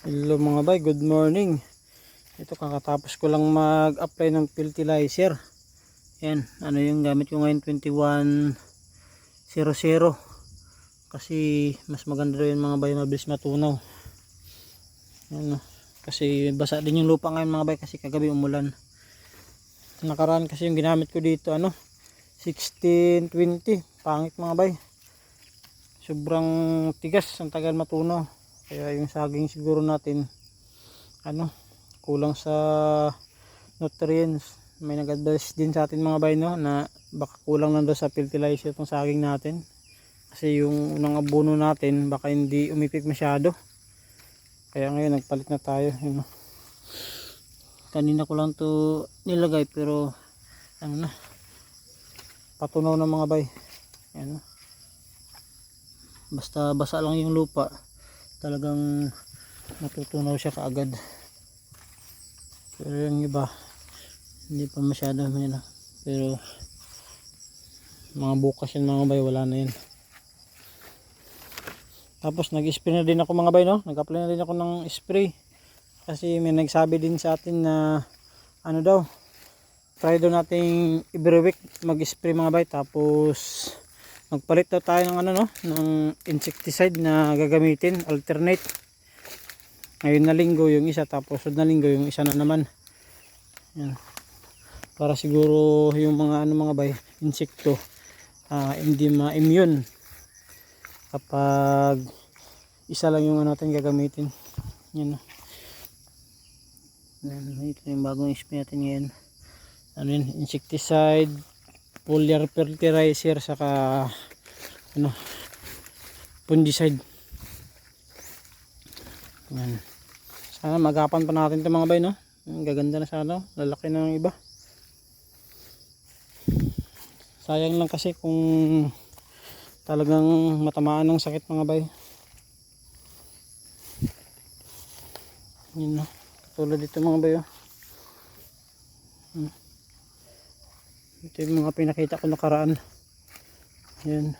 Hello mga bay, good morning. Ito kakatapos ko lang mag-apply ng fertilizer. Yan, ano yung gamit ko ngayon 2100. Kasi mas maganda rin mga bay, mabilis matunaw. Yan, kasi basa din yung lupa ngayon mga bay kasi kagabi umulan. Nakaraan kasi yung ginamit ko dito 1620, pangit mga bay. Sobrang tigas, ang tagal matunaw. Kaya yung saging siguro natin kulang sa nutrients. May nag-advise din sa atin mga bay na baka kulang lang daw sa fertilizer itong saging natin. Kasi yung unang abono natin baka hindi umipik masyado. Kaya ngayon nagpalit na tayo. Kanina ko lang to nilagay pero patunaw na mga bay. Basta basa lang yung lupa, talagang matutunaw siya kaagad. Pero yung iba hindi pa masyado pero mga bukas yun mga bay, wala na yun. Tapos nag-spray na din ako mga bay, nag-apply na din ako ng spray kasi may nagsabi din sa atin na try daw nating every week mag-spray mga bay. Tapos magpalit daw tayo ng ng insecticide na gagamitin, alternate. Ngayon na linggo yung isa, tapos sunod na linggo yung isa na naman. Yan. Para siguro yung mga mga bay, insekto hindi ma-immune kapag isa lang yung natin gagamitin. Yan. Ito yung bagong spray natin ngayon. Insecticide, foliar fertilizer, saka fungicide. Yan. Sana magapan pa natin ito mga bay, gaganda na sana, lalaki na ng iba. Sayang lang kasi kung talagang matamaan ng sakit mga bay. Yan, tulad dito mga bay. Ito yung mga pinakita ko nakaraan. Yan.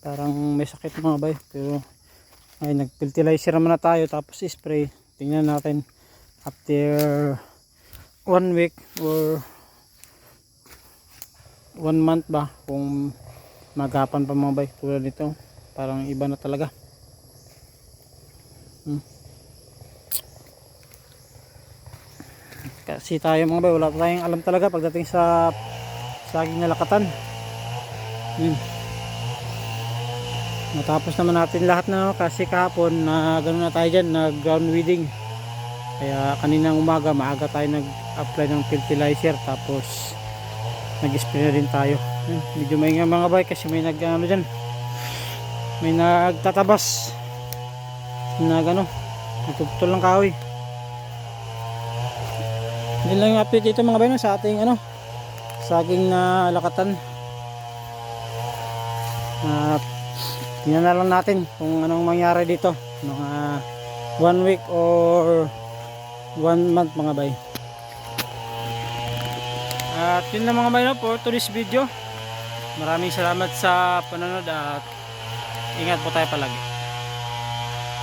Parang may sakit mga bay. Pero ngayon nag-fertilizer naman na tayo, tapos spray. Tingnan natin after 1 week or 1 month ba kung magapan pa mga bay. Tulad nito, parang iba na talaga. Kasi tayo mga bay, wala tayong alam talaga pagdating sa saging na lakatan. Natapos naman natin lahat kasi kahapon na gano'n na tayo dyan, nag ground weeding. Kaya kaninang umaga maaga tayo nag-apply ng fertilizer, tapos nag-spray na din tayo. Medyo may nga mga bay kasi may dyan, may nagtatabas na nagtutol ng kahoy. Yun lang yung update dito mga bay sa ating saging na lakatan. Tingnan na lang natin kung anong mangyari dito mga 1 week or 1 month mga bay. At yun lang mga bay for today's video. Maraming salamat sa panonood at ingat po tayo palagi.